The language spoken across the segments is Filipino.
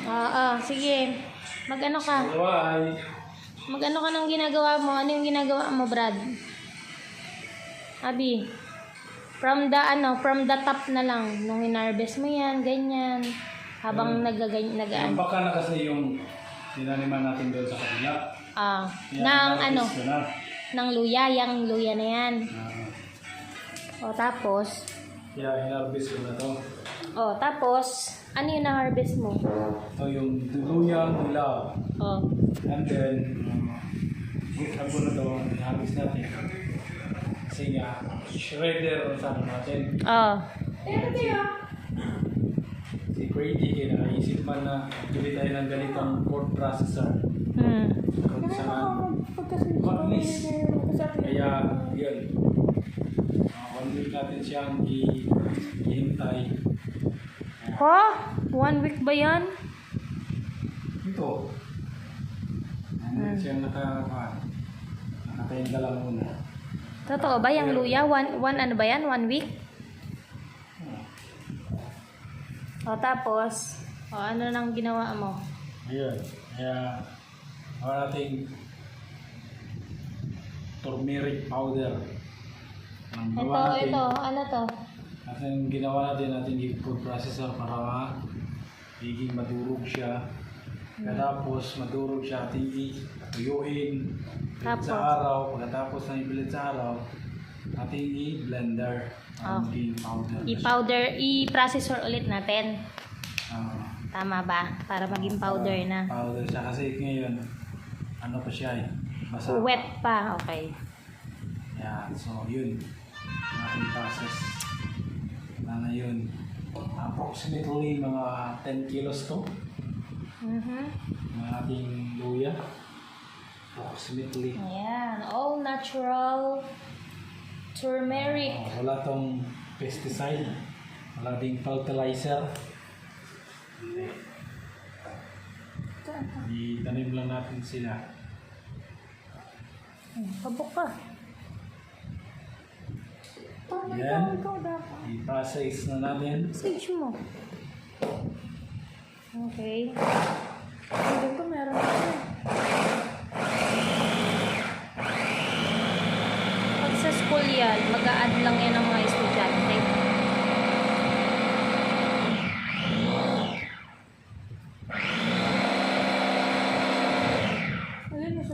Oo, sige. Mag-ano ka? Why? Mag-ano ka ng ginagawa mo? Ano yung ginagawa mo, Brad? Abi, from the top na lang. Nung in-harvest mo yan, ganyan. Habang Yung baka na kasi yung tinaniman natin doon sa kabila. Ng luya, yung luya na yan. O, tapos? Kaya in-harvest ko na to. O, tapos, ano yung na-harvest mo? Ito yung luyang dilaw. O. And then, ako na to, in-harvest natin. Kasi nga, shredder ang sana natin. O. Si Grady, kaya nakaisip man na bili tayo ng ganitong food processor. Kung saan, mabilis. Kaya, yun. 1 week natin siyang ihintay. Ho? 1 week ba yan? Ito. Siyang nakatayin lang muna. Totoo ba yung luya? Ano ba yan? 1 week? O, tapos, ano nang ginawa mo? Ayun. Kaya, nating turmeric powder. Ito, ano to? At yung ginawa natin yung food processor para magiging madurog siya. Pagkatapos madurog siya, ating tuyuin sa araw. Pagkatapos ng ipilit sa araw, ating i-blender ang powder. I-processor ulit natin. Tama ba? Para maging powder na. Powder siya kasi ngayon, ano pa siya basa. Wet pa, okay. Yeah, so yun. Ang ating process. Na yun. Approximately mga 10 kilos to. Ang ating luya. Approximately. Ayan. All natural turmeric. Wala tong pesticide. Wala ding fertilizer. Itanim lang natin sila. Pabok ka. Yan. I-process na natin. Sage mo. Okay. Dito meron ako. Pag sa school yan, mag-a-add lang yan ang mga estudyante.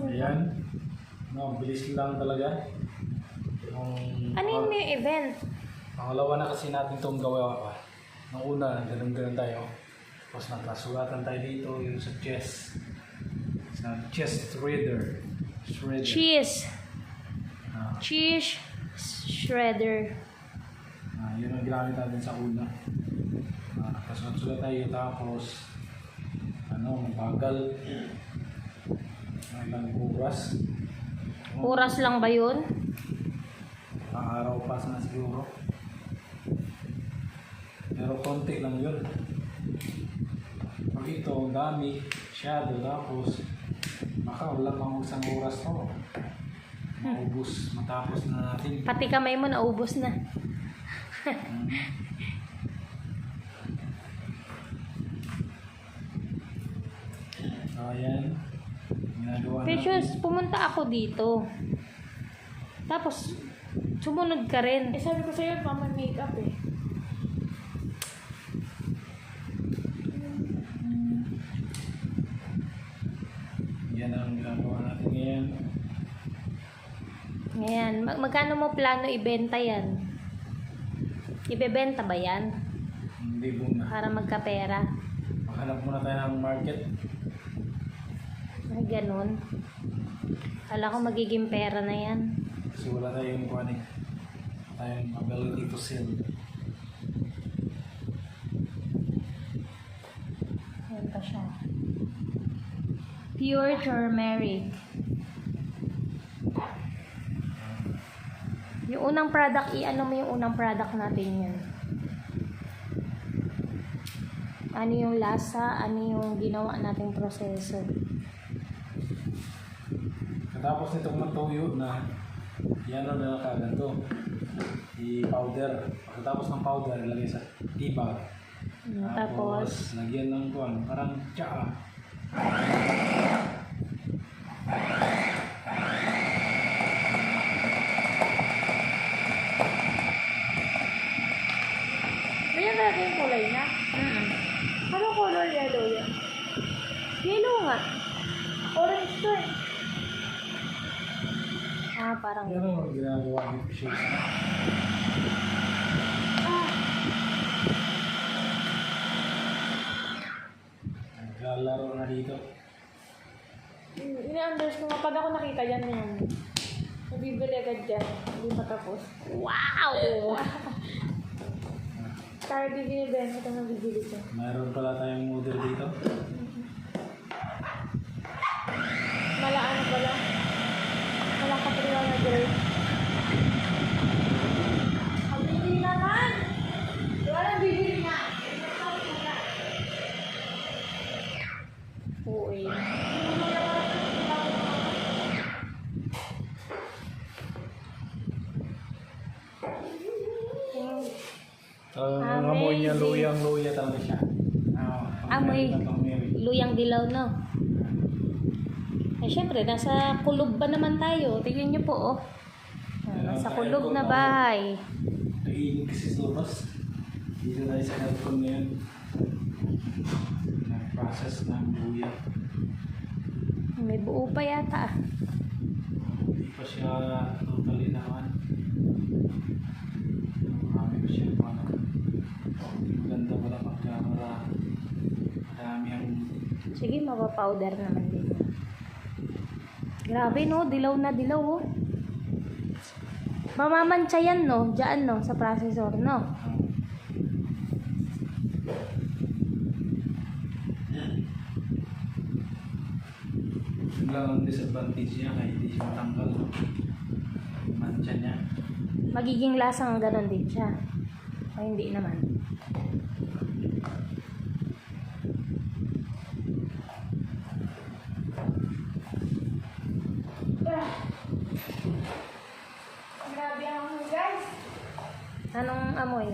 Ayan. No, bilis lang talaga. Ano yung may event? Pangalawa na kasi natin itong gawa. Nung una, ganun-ganun tayo. Tapos nakasulatan tayo dito yung sa chest. Sa chest shredder. Cheese. Cheese shredder. Yun ang ginamit natin sa una. Nakasulat tayo tapos mabagal. Ilang oras. Oras lang ba yun? Araw pa na siguro. Pero konti lang yun. Pag ito, ang dami, shadow, tapos baka wala pang isang oras to. Maubos, matapos na natin. Pati kamay mo naubos na. So, ayan. Ginagawa Precious, natin. pumunta ako dito. Tapos, sumunod ka rin. Eh sabi ko sa'yo, mama makeup eh. Yan ang ginagawa natin ngayon. Ngayon, magkano mo plano ibenta yan? Ibebenta ba yan? Hindi muna. Para magkapera? Maghanap muna tayo ng market. Ay, ganun. Kala ko magiging pera na yan. Kasi wala tayong tayong ability to sell. Yan pa siya. Pure turmeric. Yung unang product, i-ano mo yung unang product natin yun. Ano yung lasa, ano yung ginawa nating proseso. Katapos nitong matuyo na, yan na nakaganto. I-powder. Pagkatapos ng powder, ilagay sa tibag. Tapos, lagyan ng kuwan, parang tsaa. Ganyan talaga yung kulay niya. Anong color yellow yan? Yellow nga. Orange to eh. Parang Pero ginagawa dito siya. Naglalaro na dito. Ini-unders ko nga pag ako nakita yan yan. Nabibili agad dyan. Hindi matapos. wow! Kaya binibenta ito nabibili ko. Mayroon pala tayong model dito. Malaan pala. Malakatrila na grade. Ang bibili naman! Wala nang bibili na! Uy. Amoy niya Amazing. luyang-luya talaga siya. Amoy. Pang-Mary. Luyang dilaw, no? Eh, syempre, nasa kulob ba naman tayo? Tingnan niyo po, oh. Nasa kulob na bahay. Naiinit kasi sa labas. Dito tayo sa aircon ngayon. Nag-process ng luya. May buo pa yata, ah. Hindi pa siya totally naman. Marami pa siya ano. Maganda pala pag-camera. Marami ang Sige, mapapowder naman din. Grabe, no? Dilaw na dilaw, oh. Mamamantsa yan, no? Diyan, no? Sa processor, no? yun lang ang disadvantage niya kaya hindi siya matanggal. Yung mancha niya. Magiging lasang ganon din siya. O hindi naman. Grabe ang guys. Anong amoy?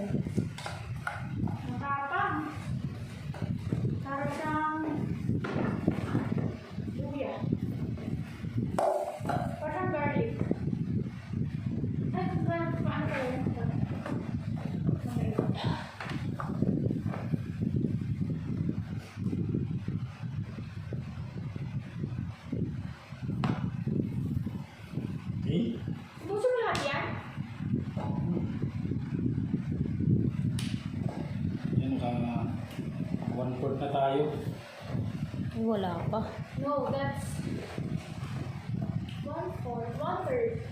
Matapang. Para siyang luya. Parang garlic. Ay, paano kayo? Eh? Gusto mo lahat yan? Yan ka 1/4 na tayo. Ay, wala pa. No, that's 1/4, 1/3.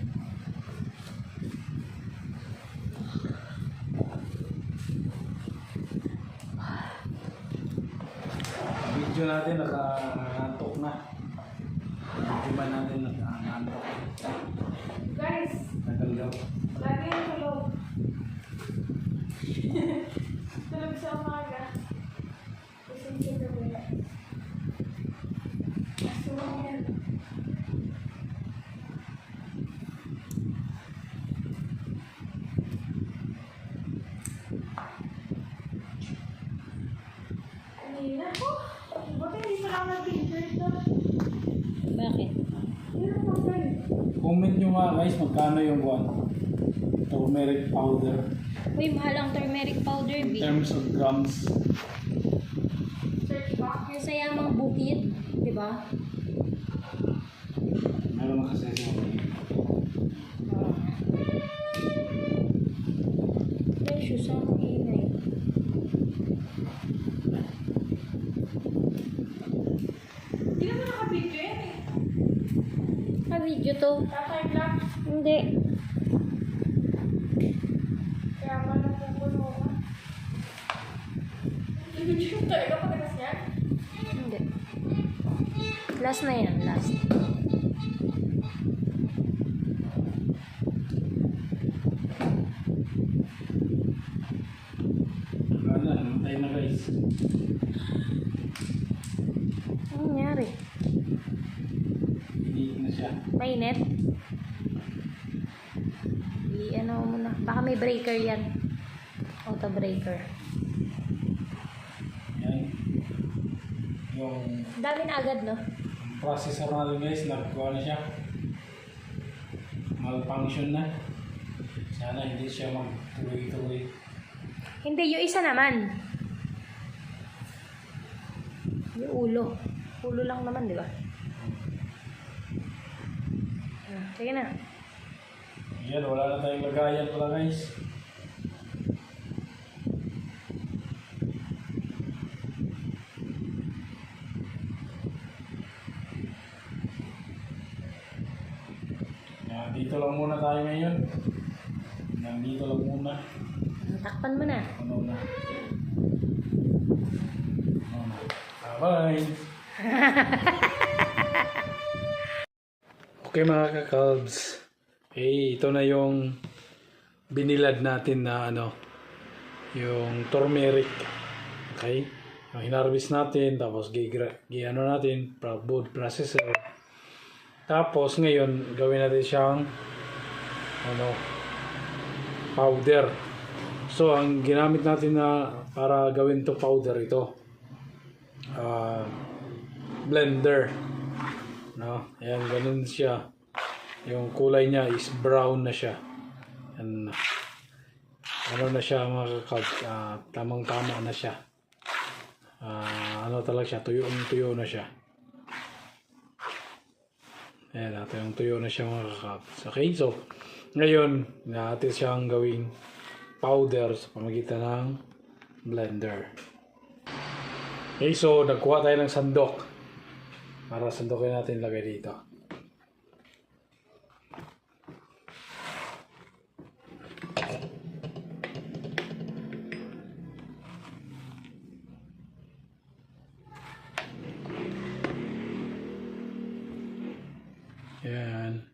Video natin nakaantok na. Video ba natin nakaantok? Guys, Tagal daw. lagi yung tulog. Tulog sa umaga. Gising sa gabi. Asumang yan. Kanina ko. Buti hindi pa lang nag-picture ito. Bakit? Hindi naman magaling. Comment nyo nga guys magkano yung buwan. Turmeric powder. Uy, mahal ang turmeric powder, In B. terms of grams. Search box. Yung sa yamang bukid, di ba? Meron na kasi sa Precious ang ingay. Hindi naman naka-video yan eh. Video to. Tatay lang. Hindi. Kaya pala pupuno ka. Video talaga pagkakas yan? Hindi. Last na yan, last. ano, tayo na guys. Anong nangyari? Hindi na siya. Mainit? Ano mo na. Baka may breaker yan. Auto breaker. yung Dami na agad, no? processor natin guys, nagkuha na siya. Malfunction na. Sana hindi siya magtuloy-tuloy. Hindi, yung isa naman. Yung ulo. Ulo lang naman, di ba? Sige na. Yan, wala na tayong lagayan pala guys. Yan, dito lang muna tayo ngayon. Yan, dito lang muna. Takpan mo na. Ano na? Ano na? Bye! Okay mga kakalbs. Ito na yung binilad natin na yung turmeric. Okay? Yung hinarvest natin, tapos ano natin, board processor. Tapos ngayon, gawin natin siyang powder. So, ang ginamit natin na para gawin to powder ito, blender. No? Ayan, ganun siya. Yung kulay niya is brown na siya. Yan. Ano na siya mga kakabs, tamang-tama na siya. Talaga siya, tuyong-tuyo na siya. Ayan, yung tuyo na siya mga kakabs. Okay, so, ngayon, natin siyang gawing powder sa pamagitan ng blender. Okay, so, nagkuha tayo ng sandok. Para sandokin natin lagay dito. Yan.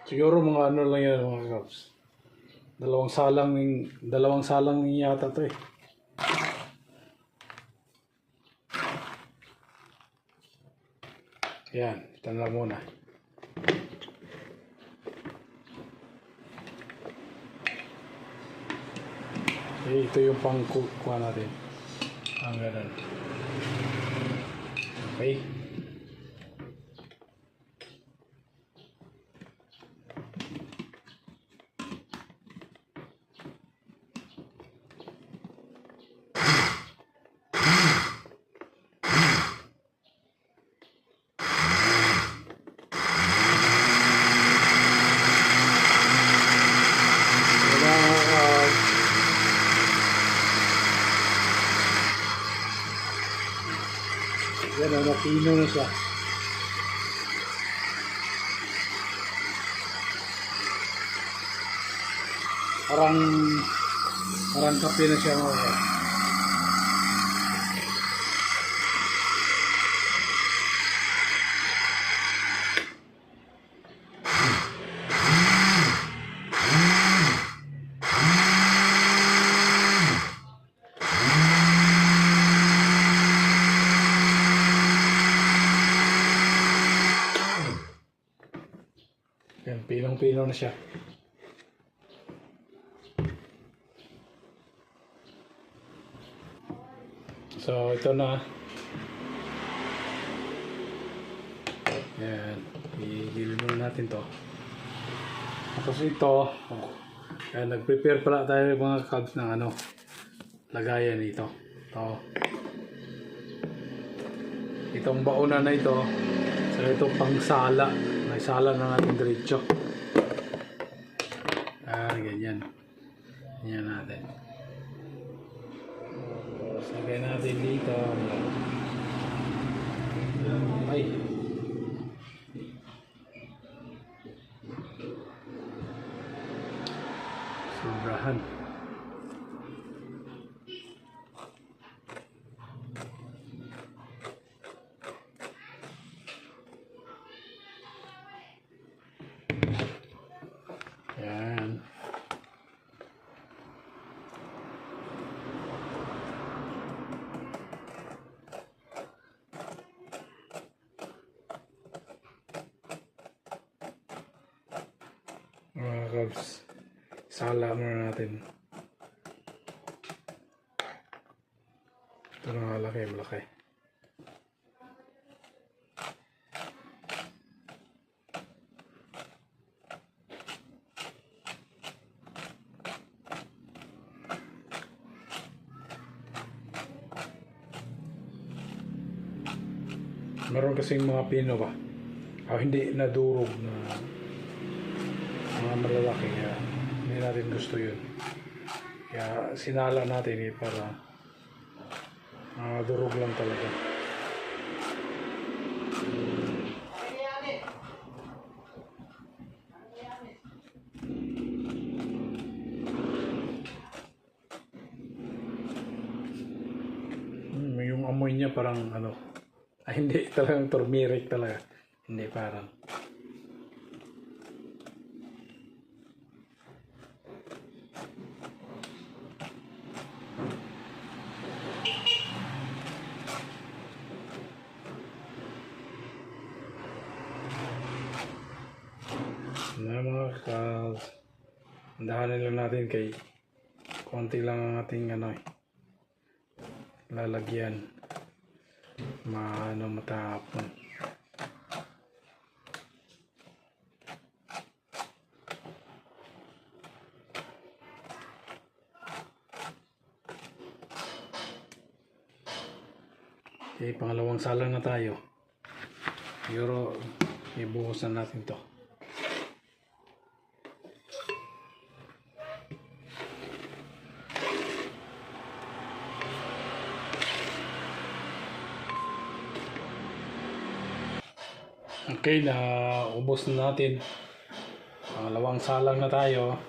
Siguro mga ano lang yan mga kaps. Dalawang salang yata to eh. Yan, ito na muna. Okay, ito yung pangkuha natin. Ang ganun. Okay. Yan, napino na siya. Parang kape na siya mga kapatid. Yan, pinong-pino na siya. So, ito na. Yan, igilin muna natin to. Tapos ito, yan, nag-prepare pala tayo mga kabs ng lagayan dito. Itong bauna na ito, so ito pang sala. May sala na natin diretso. Ganyan. Ganyan natin. Sagay natin dito. Ay. Sobrahan. mga kabs. Sala muna natin. Ito na malaki, malaki. Meron kasing mga pino ba? Hindi nadurog na mga malalaki. Kaya hindi natin gusto yun. Kaya sinala natin para durog lang talaga. Yung amoy niya parang hindi talagang turmeric talaga. Hindi parang. Na mga kas, dahanin lang natin kay konti lang ang ating lalagyan. Matapon. Okay, pangalawang salang na tayo. Siguro ibuhos na natin to. Okay, na ubos na natin. Pangalawang salang na tayo.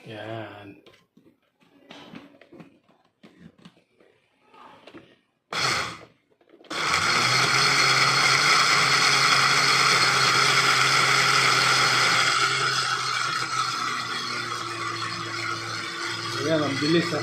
Yan. Yan, ang bilis ha.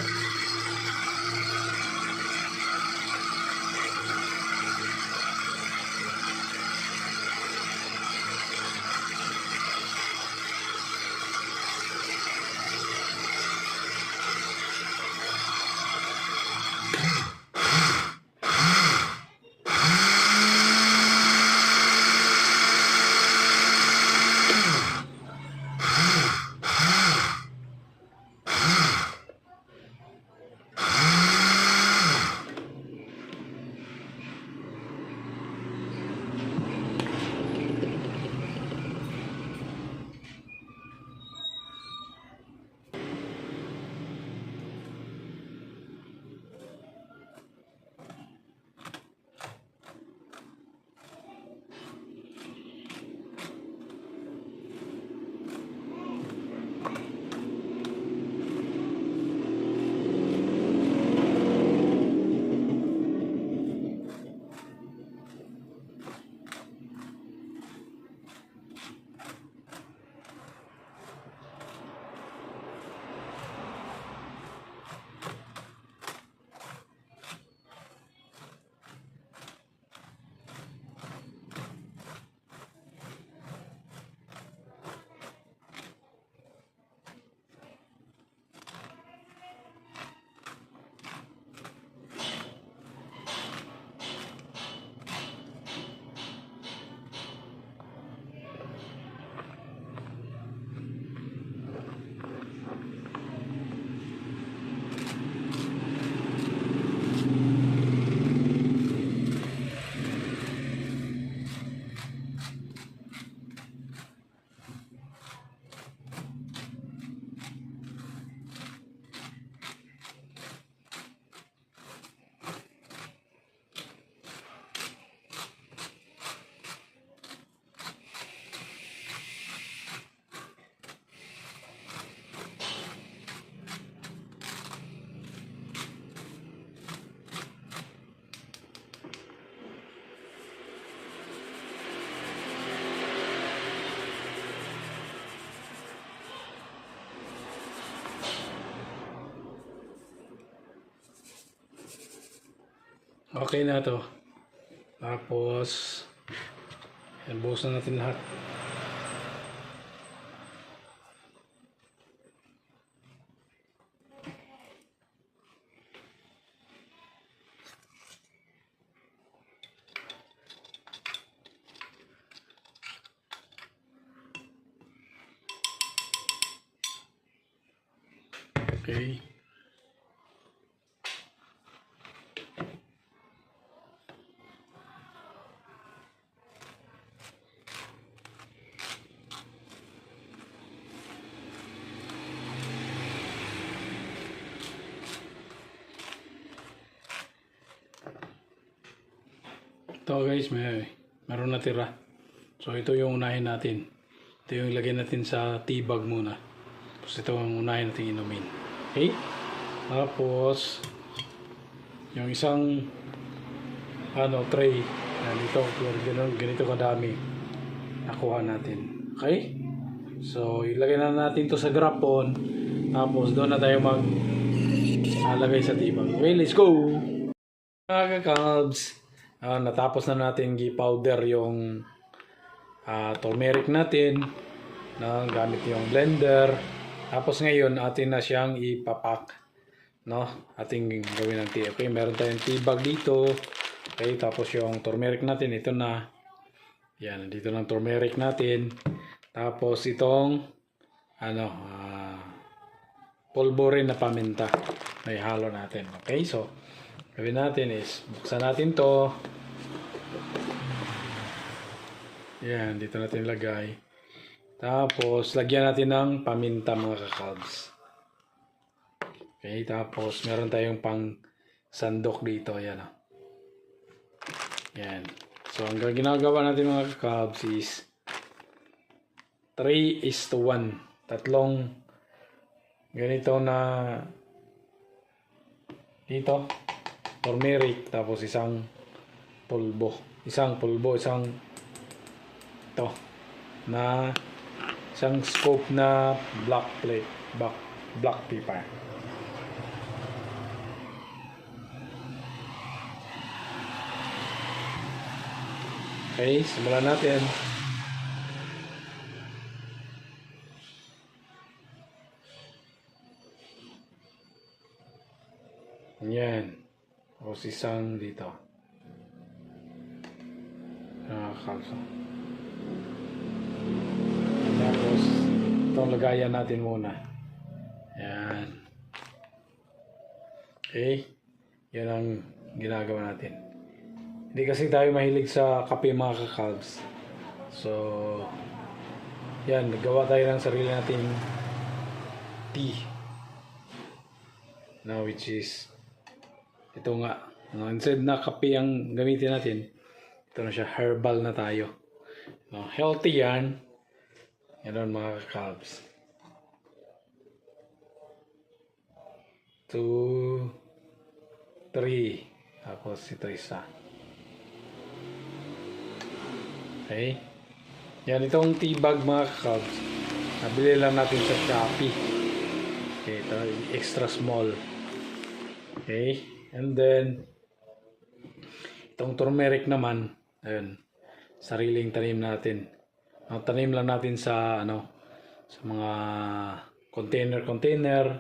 Okay na to. Tapos Yan, buhos na natin lahat. Okay. Ito guys, meron natira. So ito yung unahin natin. Ito yung ilagay natin sa tea bag muna. Tapos ito yung unahin natin inumin. Okay? Tapos yung isang tray. Dito, ganito kadami. Nakuha natin. Okay? So ilagay na natin to sa grapon. Tapos doon na tayo lagay sa tea bag. Okay, let's go! Mga kakabs, natapos na natin gi-powder yung turmeric natin gamit yung blender. Tapos ngayon atin na siyang ipapak, no? Ating gawin ng tea. Okay, meron tayong tea bag dito. Okay, tapos yung turmeric natin ito na. Yan, dito ng turmeric natin. Tapos itong pulbo rin na paminta. May halo natin. Okay, so gawin natin is buksan natin to. Yan, dito natin lagay. Tapos lagyan natin ng paminta mga kakabs. Okay, tapos meron tayong pang sandok dito. Yan. Yan. So ang ginagawa natin mga kakabs is 3:1. Tatlong ganito na dito turmeric, tapos isang pulbo, isang ito na isang scoop na black pepper. Okay, simulan natin. Yan. Tapos isang dito. Kalso. Tapos itong lagayan natin muna. Yan. Okay. Yan ang ginagawa natin. Hindi kasi tayo mahilig sa kape mga kakabs. So yan, nagawa tayo ng sarili nating tea. Now which is ito nga, instead na kape ang gamitin natin, ito na siya, herbal na tayo. No, healthy yan. Yan mga kakabs. 2, 3. Tapos ito isa. Okay. Yan, itong tea bag mga kakabs. Nabili lang natin sa Shopee. Okay, ito, extra small. Okay. And then itong turmeric naman, ayun, sariling tanim natin. Ang tanim lang natin sa sa mga container,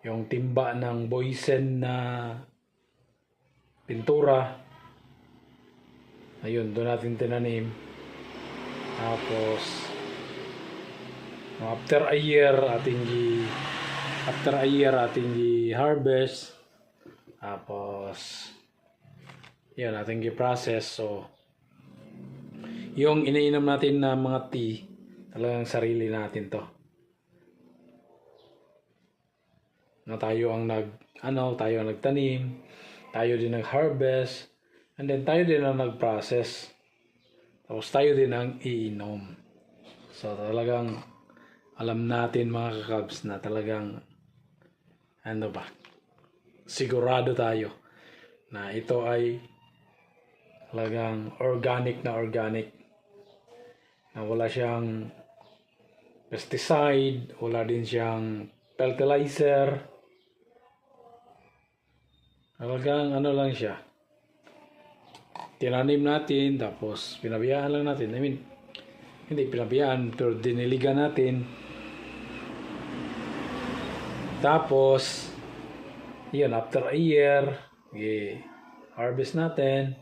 yung timba ng Boysen na pintura. Ayun, doon natin tinanim. Tapos after a year ating i-harvest. Tapos yan, ating i-process. So yung iniinom natin na mga tea, talagang sarili natin to. Na tayo ang tayo ang nagtanim, tayo din nag-harvest, and then tayo din ang nag-process. Tapos tayo din ang iinom. So talagang alam natin mga kakabs na talagang sigurado tayo na ito ay talagang organic na wala siyang pesticide, wala din siyang fertilizer. Talagang lang siya, tinanim natin, tapos pinabayaan lang natin. I mean, hindi pinabayaan, pero diniligan natin. Tapos, yun, after a year, harvest natin.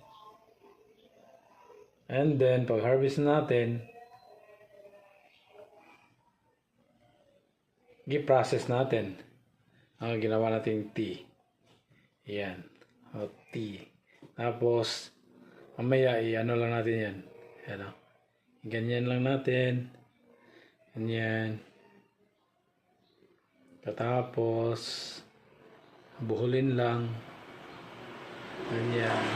And then, pag harvest natin, i-process natin. Ang ginawa natin tea. Yan. O, tea. Tapos, mamaya, ano lang natin yan. Ano? Ganyan lang natin. Ganyan. Tapos, buhulin lang. Ganyan.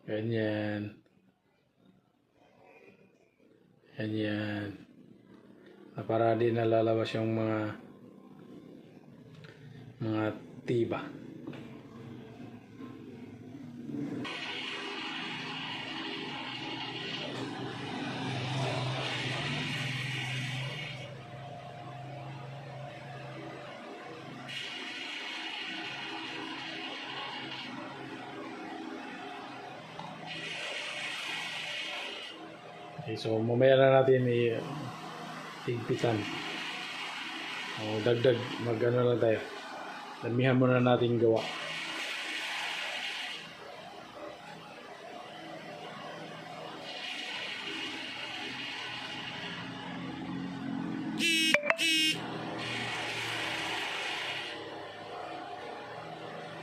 Ganyan. Ganyan. Para di nalalabas yung mga tiba. Okay, so mamaya na natin higpitan. O, dagdag, mag-ano lang tayo. Damihan muna natin gawa.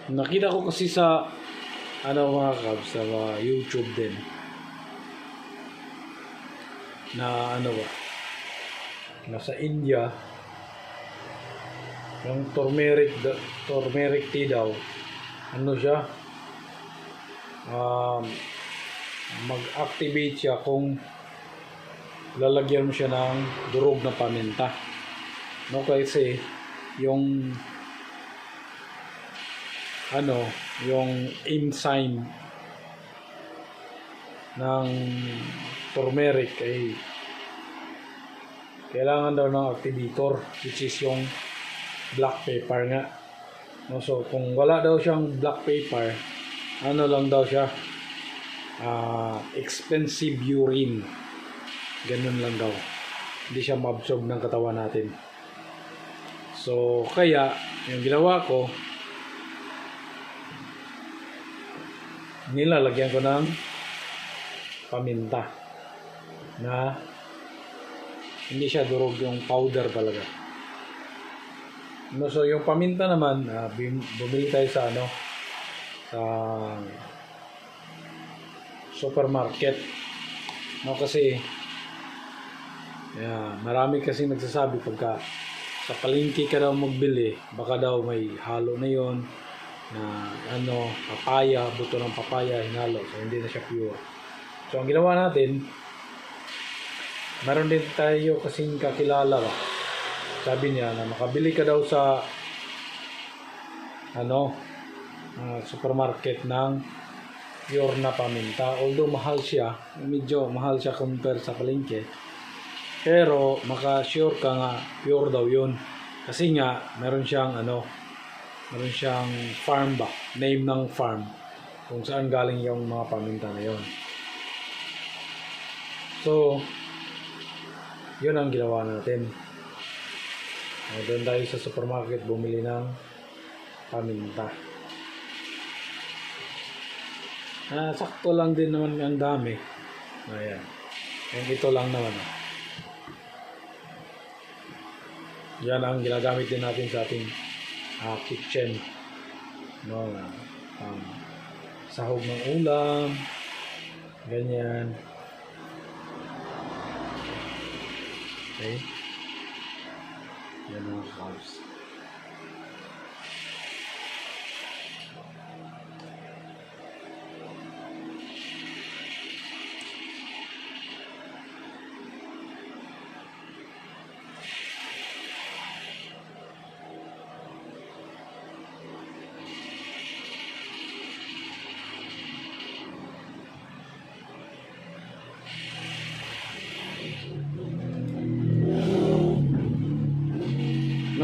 Nakita ko kasi sa mga kabs, sa mga YouTube din. Na nasa India, yung turmeric tea daw, siya, mag-activate siya kung lalagyan mo siya ng durog na paminta. Kasi yung yung enzyme ng turmeric ay kailangan daw ng activator, which is yung black pepper nga. So kung wala daw siyang black pepper, lang daw siya, expensive urine, ganun lang daw, hindi siya ma-absorb ng katawan natin. So kaya yung ginawa ko, nilalagyan ko ng paminta na hindi siya durog, yung powder talaga. So yung paminta naman, bumili tayo sa sa supermarket. Kasi marami kasi nagsasabi pagka sa palengke ka daw magbili, baka daw may halo na yon na papaya, buto ng papaya hinalo, so hindi na siya pure. So ang ginawa natin, meron din tayo kasing kakilala ba, sabi niya na makabili ka daw sa supermarket ng pure na paminta. Although mahal siya, medyo mahal siya compare sa palengke, pero maka-sure ka nga pure daw yun. Kasi nga meron siyang farm ba, name ng farm kung saan galing yung mga paminta na yon. So yun ang ginawa natin. Doon tayo sa supermarket bumili ng paminta. Sakto lang din naman ang dami. Ayan. And ito lang naman. Yan ang ginagamit din natin sa ating kitchen. Sahog ng ulam. Ganyan. Okay. Yan ang house.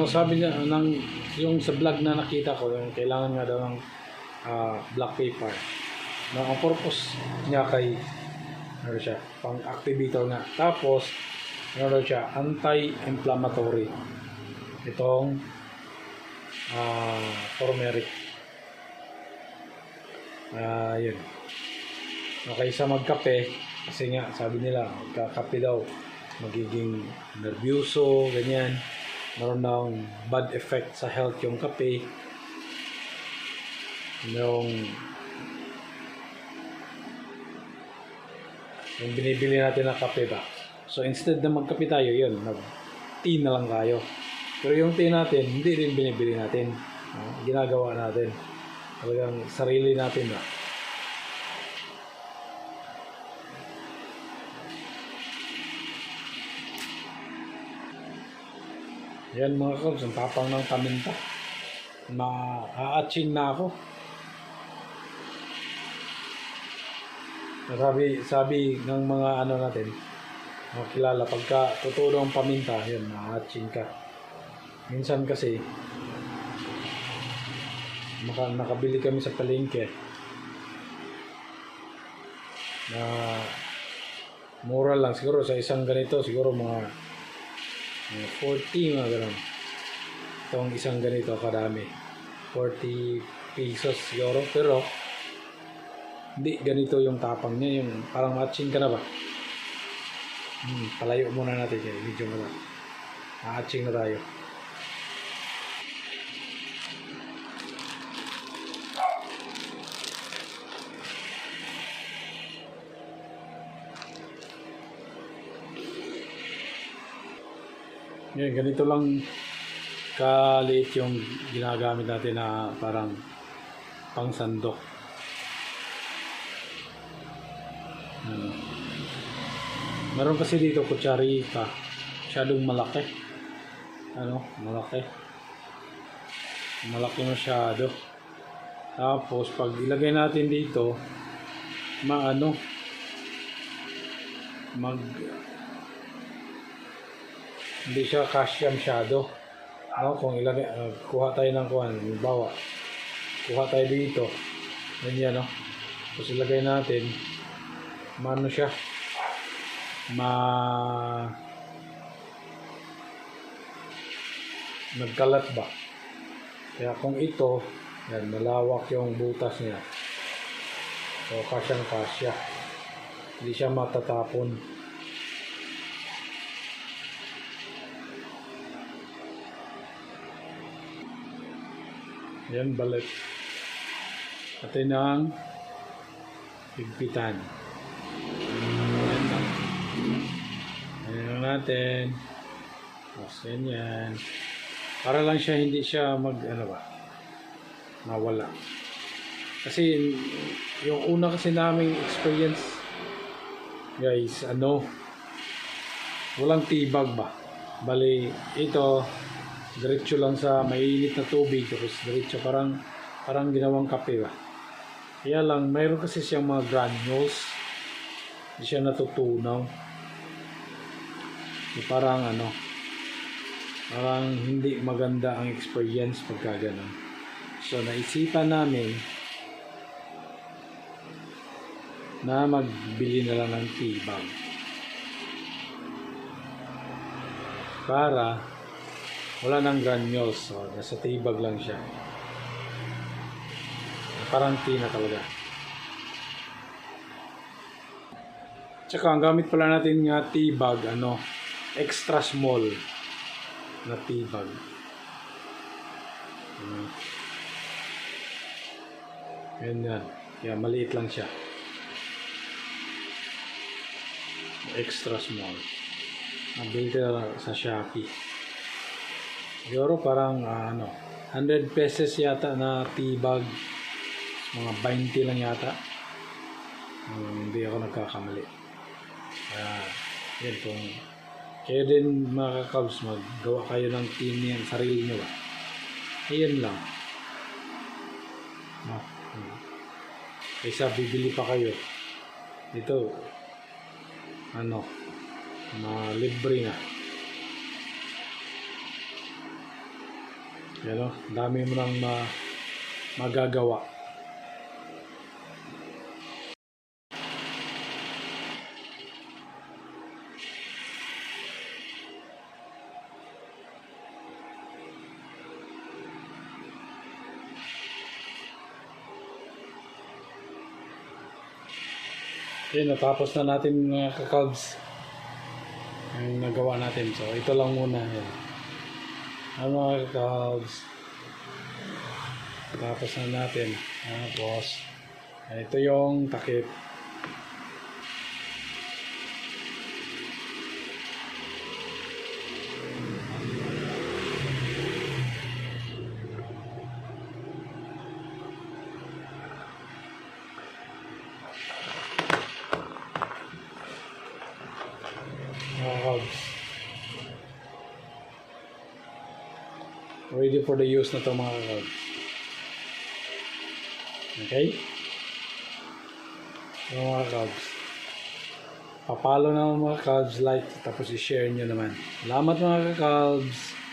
Sabi niya yung sa vlog na nakita ko, yung kailangan nga daw ng black pepper. Na ang purpose niya kay ano siya, pang activator nga. Tapos ano siya, anti-inflammatory. Itong turmeric. Yun. Kaysa magkape, kasi nga sabi nila magkakape daw magiging nervyoso, ganyan, meron ng bad effect sa health yung kape, yung binibili natin na kape ba. So instead na magkape tayo, yun, mag-tea na lang tayo. Pero yung tea natin, hindi rin binibili natin, ginagawa natin talagang sarili natin ba. Yan mga kabs, ang tapang ng paminta. Ma-a-aching na ako. Sabi ng mga ano natin, mga kilala, pagka totoo ang paminta, yan, ma-a-aching ka. Minsan kasi, nakabili kami sa palengke na mura lang, siguro sa isang ganito, siguro mga 40, mga ganun. Itong isang ganito kadami, 40 pesos siguro, pero hindi ganito yung tapang niya, yung parang matching ka na ba. Palayo muna natin yan, medyo muna matching na tayo. Yan, ganito lang kaliit yung ginagamit natin na parang pangsandok. Meron kasi dito kutsarita, masyadong malaki. Malaki masyado. Tapos pag ilagay natin dito, hindi siya kasya masyado. Kung ilagay, kuha tayo ng kuhan, halimbawa, kuha tayo dito, ganyan, tapos ilagay natin, siya, nagkalat ba. Kaya kung ito, yan, malawak yung butas niya, so kasyang kasya, hindi siya matatapon. Yan, balik natin ang higpitan. Ayan natin. Tapos yan. Para lang siya, hindi siya mawala. Kasi yung una kasi naming experience, guys, walang tibag ba. Bali, ito, diretso lang sa mainit na tubig, tapos diretso parang ginawang kape ba. Kaya lang, mayroon kasi siyang mga granules, hindi siya natutunaw. Parang hindi maganda ang experience pagka ganun. So naisipan namin na magbili na lang ng tea bag para wala nang granules, so nasa tea bag lang siya, parang tea na talaga. Tsaka ang gamit pala natin nga tea bag, extra small na tea bag. Ganyan. Kaya maliit lang siya. Extra small. Nabili ko sa Shopee. Siguro parang 100 pesos yata na tea bag. Mga 20 lang yata. Hindi ako nagkakamali. Yan, kung kayo din mga kakabs, maggawa kayo ng tea niyan, sarili nyo ba? Ayan lang. Kaysa bibili pa kayo. Ito, libre na. Yan, dami mo nang magagawa Okay, natapos na natin mga kakabs. Yung nagawa natin. So, ito lang muna. Yan. Ano mga kakabs. Tapos na natin. Tapos, ito yung takip. Mga kakabs. Ready for the use na ito mga kakabs. Okay? So, mga kabs. Papalo naman mga kabs, like, tapos i-share nyo naman. Salamat mga kabs.